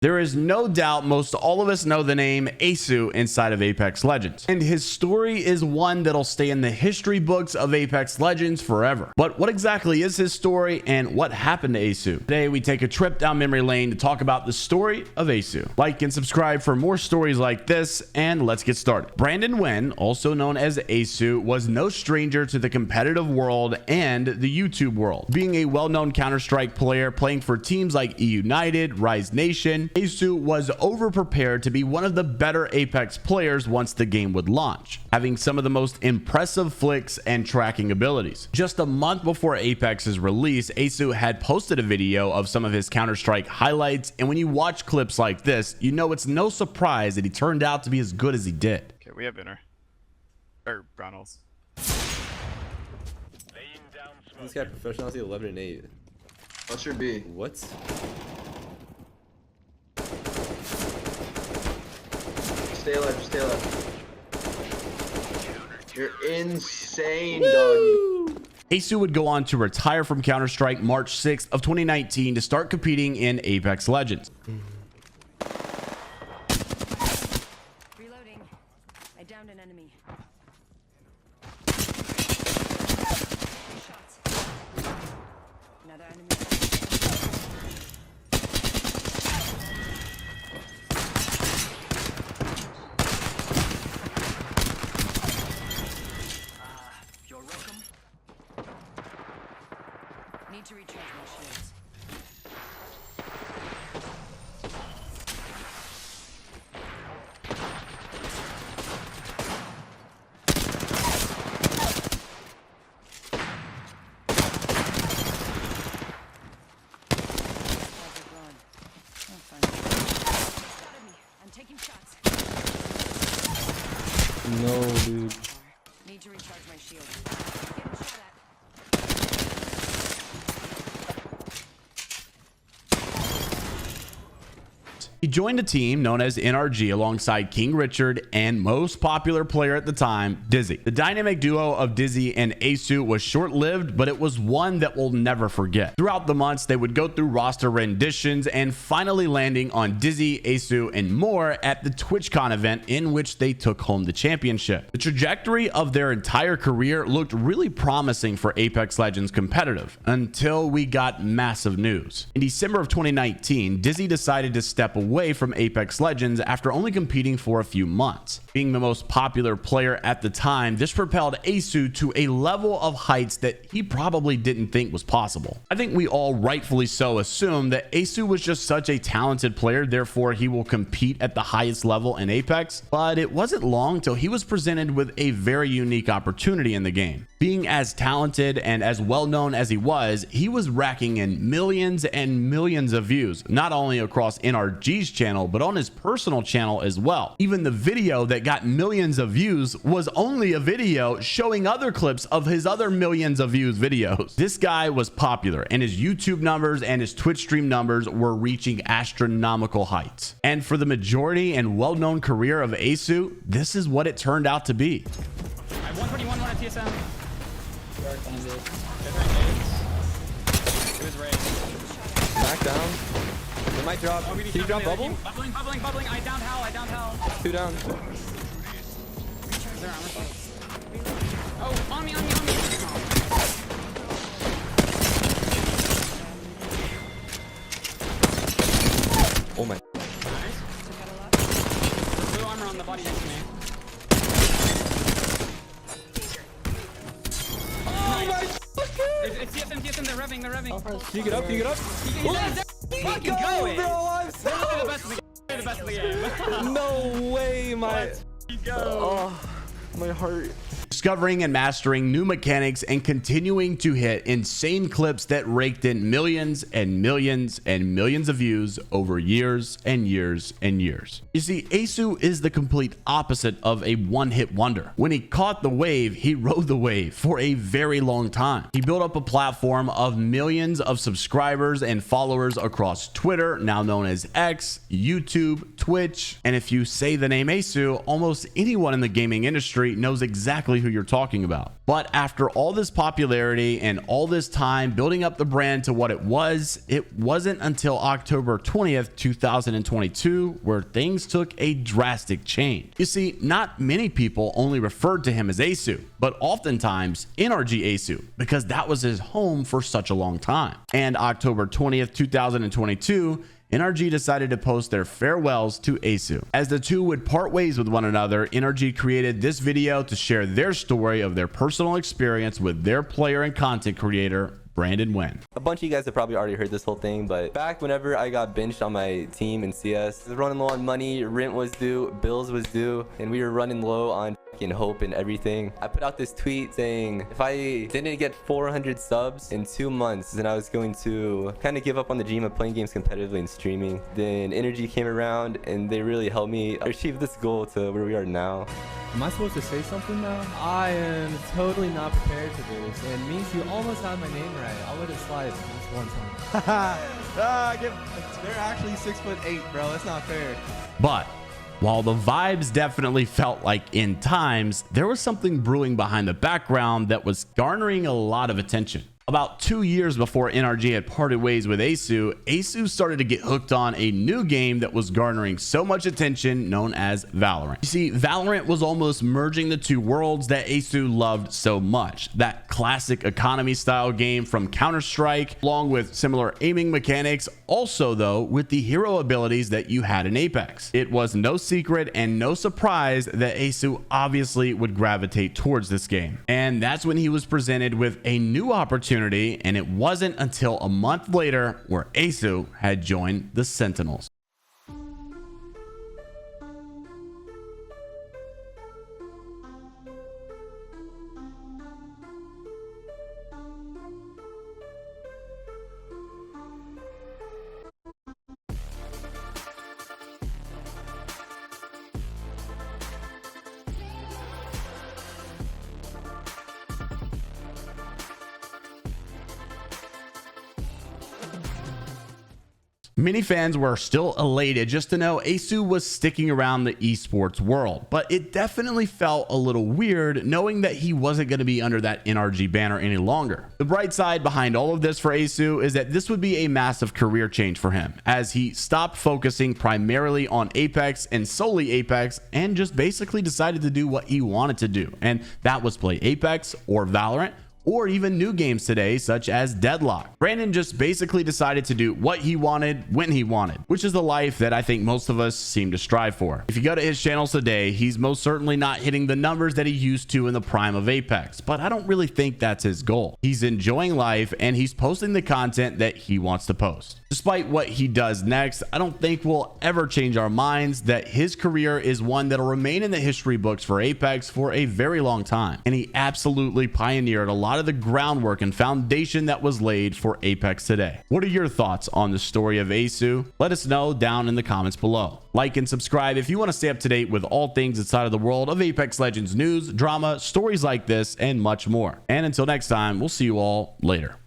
There is no doubt most all of us know the name Aceu inside of Apex Legends, and his story is one that'll stay in the history books of Apex Legends forever. But what exactly is his story and what happened to Aceu? Today we take a trip down memory lane to talk about the story of Aceu. Like and subscribe for more stories like this, and let's get started. Brandon Nguyen, also known as Aceu, was no stranger to the competitive world and the YouTube world. Being a well-known Counter-Strike player playing for teams like United, Rise Nation, Aceu was over-prepared to be one of the better Apex players once the game would launch, having some of the most impressive flicks and tracking abilities. Just a month before Apex's release, Aceu had posted a video of some of his Counter-Strike highlights, and when you watch clips like this, you know it's no surprise that he turned out to be as good as he did. Okay, we have inner. Or Brownells. This guy professionality 11 and 8. What's your B? What? Stay alive, stay alive. You're insane, dog. Aceu would go on to retire from Counter-Strike March 6th of 2019 to start competing in Apex Legends. Reloading. I downed an enemy. Shots. Another enemy. You're welcome. Need to recharge my shields. I'm taking shots. No, dude. Need to recharge my shield. Getting shot at. He joined a team known as NRG alongside King Richard and most popular player at the time, Dizzy. The dynamic duo of Dizzy and Aceu was short-lived, but it was one that we'll never forget. Throughout the months, they would go through roster renditions and finally landing on Dizzy, Aceu, and more at the TwitchCon event in which they took home the championship. The trajectory of their entire career looked really promising for Apex Legends competitive until we got massive news. In December of 2019, Dizzy decided to step away from Apex Legends after only competing for a few months. Being the most popular player at the time, this propelled Aceu to a level of heights that he probably didn't think was possible. I think we all rightfully so assume that Aceu was just such a talented player, therefore he will compete at the highest level in Apex, but it wasn't long till he was presented with a very unique opportunity in the game. Being as talented and as well known as he was racking in millions and millions of views, not only across NRG's channel, but on his personal channel as well. Even the video that got millions of views was only a video showing other clips of his other millions of views videos. This guy was popular, and his YouTube numbers and his Twitch stream numbers were reaching astronomical heights. And for the majority and well-known career of Aceu, this is what it turned out to be. I have 121, one at TSM. It was raised. Back down. They might drop. Oh, Can you drop bubble? Bubbling. I downed Hal. Two down. Is there armor? Oh, on me. Oh my. Nice. Blue armor on the body next to me. Oh my. It's TSM, they're revving. Can you get up? Fucking Go, going. bro. I'm so. They're the best of the game. No way, my. Let's go. Oh, my heart. Discovering and mastering new mechanics and continuing to hit insane clips that raked in millions and millions and millions of views over years and years and years. You see, Aceu is the complete opposite of a one-hit wonder. When he caught the wave, he rode the wave for a very long time. He built up a platform of millions of subscribers and followers across Twitter, now known as X, YouTube, Twitch, and if you say the name Aceu, almost anyone in the gaming industry knows exactly who who you're talking about. But after all this popularity and all this time building up the brand to what it wasn't until October 20th, 2022, where things took a drastic change. You see, not many people only referred to him as Aceu, but oftentimes NRG Aceu, because that was his home for such a long time. And October 20th, 2022, NRG decided to post their farewells to Aceu. As the two would part ways with one another, NRG created this video to share their story of their personal experience with their player and content creator, Brandon Wen. A bunch of you guys have probably already heard this whole thing, but back whenever I got benched on my team in CS, I was running low on money, rent was due, bills was due, and we were running low on hope and everything. I put out this tweet saying if I didn't get 400 subs in 2 months, then I was going to kind of give up on the dream of playing games competitively and streaming. Then Energy came around and they really helped me achieve this goal to where we are now. Am I supposed to say something now? I am totally not prepared for this, and it means you almost had my name right. I'll let it slide this one time. They're actually 6'8", bro. That's not fair. But while the vibes definitely felt like end times, there was something brewing behind the background that was garnering a lot of attention. About 2 years before NRG had parted ways with Aceu, Aceu started to get hooked on a new game that was garnering so much attention, known as Valorant. You see, Valorant was almost merging the two worlds that Aceu loved so much. That classic economy style game from Counter-Strike, along with similar aiming mechanics, also though with the hero abilities that you had in Apex. It was no secret and no surprise that Aceu obviously would gravitate towards this game. And that's when he was presented with a new opportunity, and it wasn't until a month later where Aceu had joined the Sentinels. Many fans were still elated just to know Aceu was sticking around the esports world, but it definitely felt a little weird knowing that he wasn't going to be under that NRG banner any longer. The bright side behind all of this for Aceu is that this would be a massive career change for him, as he stopped focusing primarily on Apex and solely Apex and just basically decided to do what he wanted to do, and that was play Apex or Valorant, or even new games today such as Deadlock. Brandon just basically decided to do what he wanted when he wanted, which is the life that I think most of us seem to strive for. If you go to his channels today, he's most certainly not hitting the numbers that he used to in the prime of Apex, but I don't really think that's his goal. He's enjoying life and he's posting the content that he wants to post. Despite what he does next, I don't think we'll ever change our minds that his career is one that'll remain in the history books for Apex for a very long time, and he absolutely pioneered a lot of the groundwork and foundation that was laid for Apex today. What are your thoughts on the story of Aceu? Let us know down in the comments below. Like and subscribe if you want to stay up to date with all things inside of the world of Apex Legends news, drama, stories like this, and much more. And until next time, we'll see you all later.